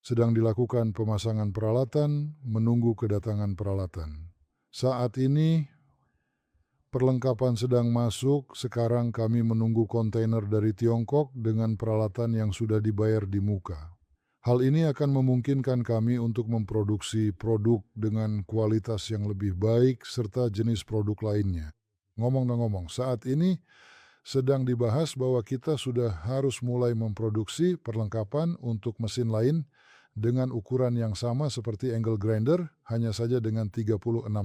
Sedang dilakukan pemasangan peralatan, menunggu kedatangan peralatan. Saat ini perlengkapan sedang masuk, sekarang kami menunggu kontainer dari Tiongkok dengan peralatan yang sudah dibayar di muka. Hal ini akan memungkinkan kami untuk memproduksi produk dengan kualitas yang lebih baik serta jenis produk lainnya. Ngomong-ngomong, saat ini sedang dibahas bahwa kita sudah harus mulai memproduksi perlengkapan untuk mesin lain dengan ukuran yang sama seperti angle grinder, hanya saja dengan 36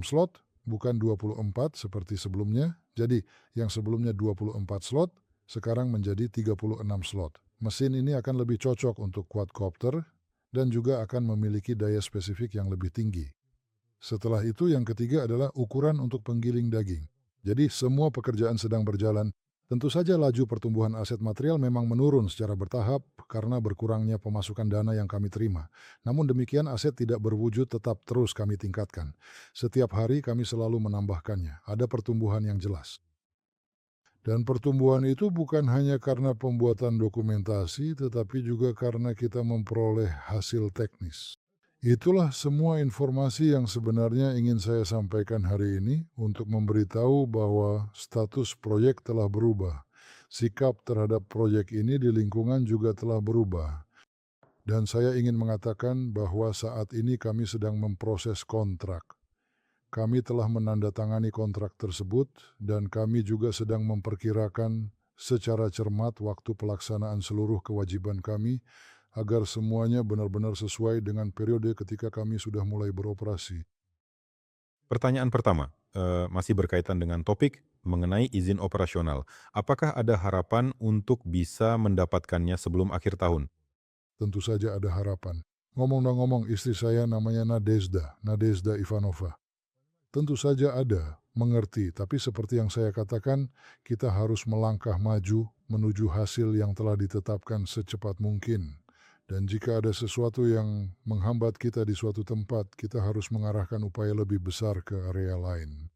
slot, bukan 24 seperti sebelumnya. Jadi, yang sebelumnya 24 slot, sekarang menjadi 36 slot. Mesin ini akan lebih cocok untuk quadcopter dan juga akan memiliki daya spesifik yang lebih tinggi. Setelah itu yang ketiga adalah ukuran untuk penggiling daging. Jadi semua pekerjaan sedang berjalan. Tentu saja laju pertumbuhan aset material memang menurun secara bertahap karena berkurangnya pemasukan dana yang kami terima. Namun demikian aset tidak berwujud tetap terus kami tingkatkan. Setiap hari kami selalu menambahkannya. Ada pertumbuhan yang jelas. Dan pertumbuhan itu bukan hanya karena pembuatan dokumentasi, tetapi juga karena kita memperoleh hasil teknis. Itulah semua informasi yang sebenarnya ingin saya sampaikan hari ini untuk memberitahu bahwa status proyek telah berubah. Sikap terhadap proyek ini di lingkungan juga telah berubah. Dan saya ingin mengatakan bahwa saat ini kami sedang memproses kontrak. Kami telah menandatangani kontrak tersebut dan kami juga sedang memperkirakan secara cermat waktu pelaksanaan seluruh kewajiban kami agar semuanya benar-benar sesuai dengan periode ketika kami sudah mulai beroperasi. Pertanyaan pertama, masih berkaitan dengan topik mengenai izin operasional. Apakah ada harapan untuk bisa mendapatkannya sebelum akhir tahun? Tentu saja ada harapan. Ngomong-ngomong, istri saya namanya Nadezhda Ivanova. Tentu saja ada, mengerti, tapi seperti yang saya katakan, kita harus melangkah maju menuju hasil yang telah ditetapkan secepat mungkin. Dan jika ada sesuatu yang menghambat kita di suatu tempat, kita harus mengarahkan upaya lebih besar ke area lain.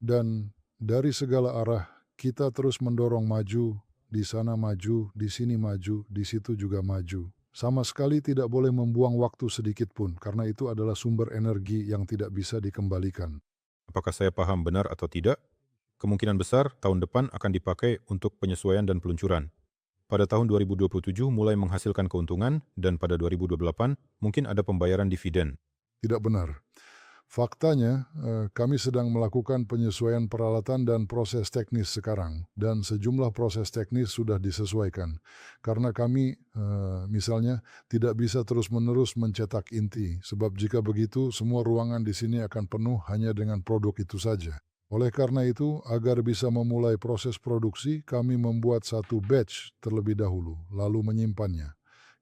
Dan dari segala arah, kita terus mendorong maju, di sana maju, di sini maju, di situ juga maju. Sama sekali tidak boleh membuang waktu sedikit pun, karena itu adalah sumber energi yang tidak bisa dikembalikan. Apakah saya paham benar atau tidak? Kemungkinan besar tahun depan akan dipakai untuk penyesuaian dan peluncuran. Pada tahun 2027 mulai menghasilkan keuntungan dan pada 2028 mungkin ada pembayaran dividen. Tidak benar. Faktanya, kami sedang melakukan penyesuaian peralatan dan proses teknis sekarang, dan sejumlah proses teknis sudah disesuaikan. Karena kami, misalnya, tidak bisa terus-menerus mencetak inti, sebab jika begitu semua ruangan di sini akan penuh hanya dengan produk itu saja. Oleh karena itu, agar bisa memulai proses produksi, kami membuat satu batch terlebih dahulu, lalu menyimpannya.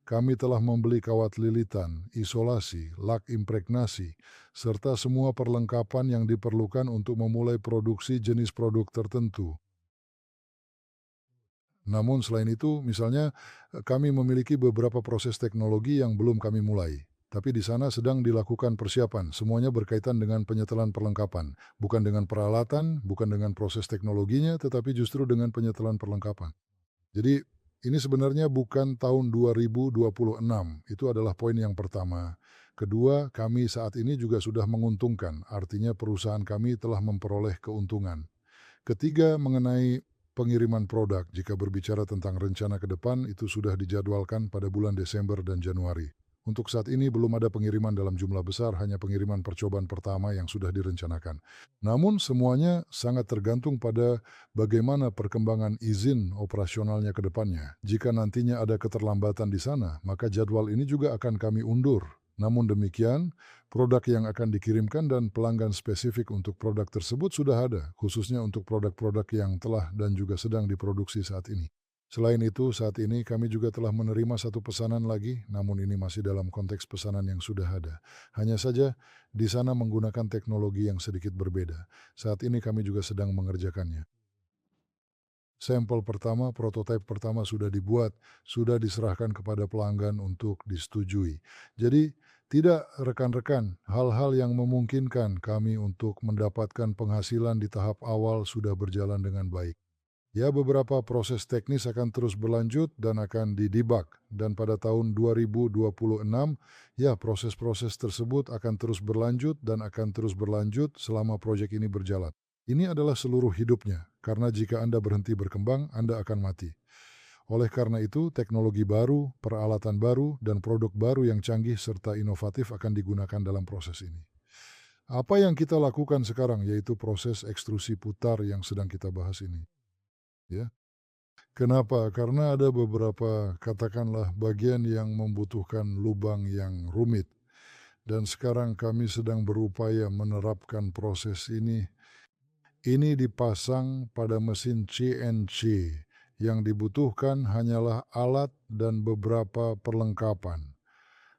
Kami telah membeli kawat lilitan, isolasi, lak impregnasi, serta semua perlengkapan yang diperlukan untuk memulai produksi jenis produk tertentu. Namun selain itu, misalnya, kami memiliki beberapa proses teknologi yang belum kami mulai. Tapi di sana sedang dilakukan persiapan, semuanya berkaitan dengan penyetelan perlengkapan. Bukan dengan peralatan, bukan dengan proses teknologinya, tetapi justru dengan penyetelan perlengkapan. Jadi, ini sebenarnya bukan tahun 2026, itu adalah poin yang pertama. Kedua, kami saat ini juga sudah menguntungkan, artinya perusahaan kami telah memperoleh keuntungan. Ketiga, mengenai pengiriman produk, jika berbicara tentang rencana ke depan, itu sudah dijadwalkan pada bulan Desember dan Januari. Untuk saat ini belum ada pengiriman dalam jumlah besar, hanya pengiriman percobaan pertama yang sudah direncanakan. Namun semuanya sangat tergantung pada bagaimana perkembangan izin operasionalnya ke depannya. Jika nantinya ada keterlambatan di sana, maka jadwal ini juga akan kami undur. Namun demikian, produk yang akan dikirimkan dan pelanggan spesifik untuk produk tersebut sudah ada, khususnya untuk produk-produk yang telah dan juga sedang diproduksi saat ini. Selain itu, saat ini kami juga telah menerima satu pesanan lagi, namun ini masih dalam konteks pesanan yang sudah ada. Hanya saja, di sana menggunakan teknologi yang sedikit berbeda. Saat ini kami juga sedang mengerjakannya. Sampel pertama, prototipe pertama sudah dibuat, sudah diserahkan kepada pelanggan untuk disetujui. Jadi, tidak rekan-rekan, hal-hal yang memungkinkan kami untuk mendapatkan penghasilan di tahap awal sudah berjalan dengan baik. Ya, beberapa proses teknis akan terus berlanjut dan akan didebug. Dan pada tahun 2026, ya proses-proses tersebut akan terus berlanjut dan akan terus berlanjut selama proyek ini berjalan. Ini adalah seluruh hidupnya, karena jika Anda berhenti berkembang, Anda akan mati. Oleh karena itu, teknologi baru, peralatan baru, dan produk baru yang canggih serta inovatif akan digunakan dalam proses ini. Apa yang kita lakukan sekarang yaitu proses ekstrusi putar yang sedang kita bahas ini. Ya. Kenapa? Karena ada beberapa, katakanlah, bagian yang membutuhkan lubang yang rumit. Dan sekarang kami sedang berupaya menerapkan proses ini. Ini dipasang pada mesin CNC. Yang dibutuhkan hanyalah alat dan beberapa perlengkapan.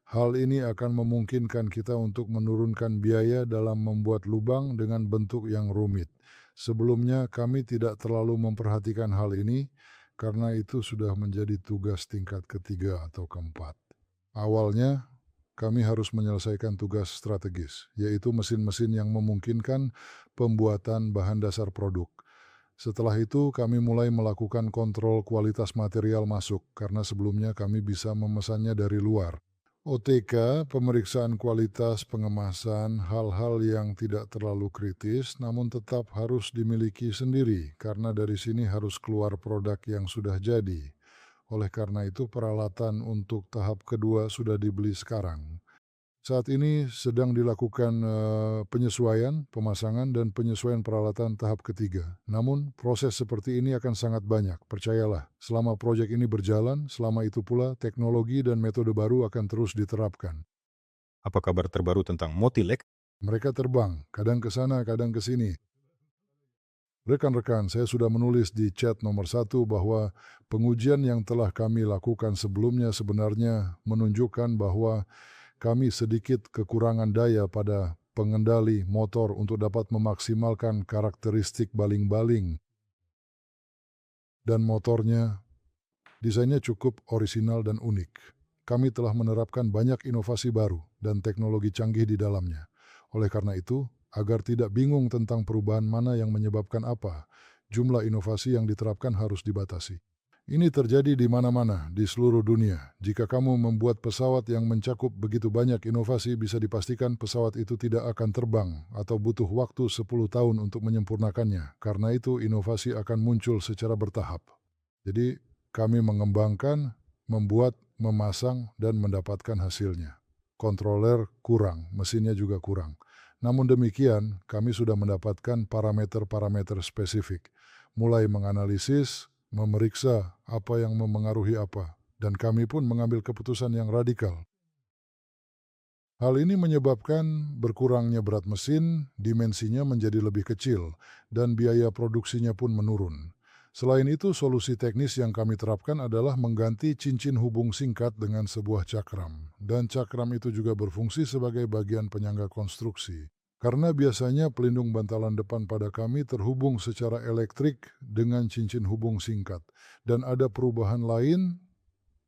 Hal ini akan memungkinkan kita untuk menurunkan biaya dalam membuat lubang dengan bentuk yang rumit. Sebelumnya kami tidak terlalu memperhatikan hal ini karena itu sudah menjadi tugas tingkat ketiga atau keempat. Awalnya kami harus menyelesaikan tugas strategis, yaitu mesin-mesin yang memungkinkan pembuatan bahan dasar produk. Setelah itu kami mulai melakukan kontrol kualitas material masuk karena sebelumnya kami bisa memesannya dari luar. OTK, pemeriksaan kualitas pengemasan, hal-hal yang tidak terlalu kritis namun tetap harus dimiliki sendiri karena dari sini harus keluar produk yang sudah jadi. Oleh karena itu peralatan untuk tahap kedua sudah dibeli sekarang. Saat ini sedang dilakukan penyesuaian, pemasangan, dan penyesuaian peralatan tahap ketiga. Namun, proses seperti ini akan sangat banyak, percayalah. Selama proyek ini berjalan, selama itu pula teknologi dan metode baru akan terus diterapkan. Apa kabar terbaru tentang Motilek? Mereka terbang, kadang ke sana, kadang ke sini. Rekan-rekan, saya sudah menulis di chat nomor 1 bahwa pengujian yang telah kami lakukan sebelumnya sebenarnya menunjukkan bahwa kami sedikit kekurangan daya pada pengendali motor untuk dapat memaksimalkan karakteristik baling-baling. Dan motornya, desainnya cukup orisinal dan unik. Kami telah menerapkan banyak inovasi baru dan teknologi canggih di dalamnya. Oleh karena itu, agar tidak bingung tentang perubahan mana yang menyebabkan apa, jumlah inovasi yang diterapkan harus dibatasi. Ini terjadi di mana-mana, di seluruh dunia. Jika kamu membuat pesawat yang mencakup begitu banyak inovasi, bisa dipastikan pesawat itu tidak akan terbang atau butuh waktu 10 tahun untuk menyempurnakannya. Karena itu, inovasi akan muncul secara bertahap. Jadi, kami mengembangkan, membuat, memasang, dan mendapatkan hasilnya. Kontroler kurang, mesinnya juga kurang. Namun demikian, kami sudah mendapatkan parameter-parameter spesifik, mulai menganalisis, memeriksa apa yang memengaruhi apa, dan kami pun mengambil keputusan yang radikal. Hal ini menyebabkan berkurangnya berat mesin, dimensinya menjadi lebih kecil, dan biaya produksinya pun menurun. Selain itu, solusi teknis yang kami terapkan adalah mengganti cincin hubung singkat dengan sebuah cakram. Dan cakram itu juga berfungsi sebagai bagian penyangga konstruksi. Karena biasanya pelindung bantalan depan pada kami terhubung secara elektrik dengan cincin hubung singkat. Dan ada perubahan lain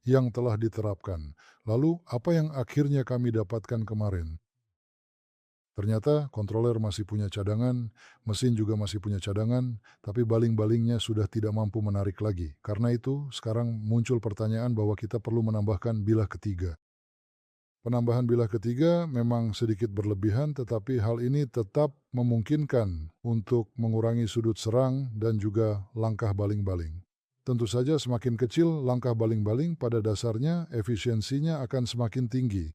yang telah diterapkan. Lalu, apa yang akhirnya kami dapatkan kemarin? Ternyata kontroler masih punya cadangan, mesin juga masih punya cadangan, tapi baling-balingnya sudah tidak mampu menarik lagi. Karena itu, sekarang muncul pertanyaan bahwa kita perlu menambahkan bilah ketiga. Penambahan bilah ketiga memang sedikit berlebihan, tetapi hal ini tetap memungkinkan untuk mengurangi sudut serang dan juga langkah baling-baling. Tentu saja semakin kecil langkah baling-baling pada dasarnya efisiensinya akan semakin tinggi.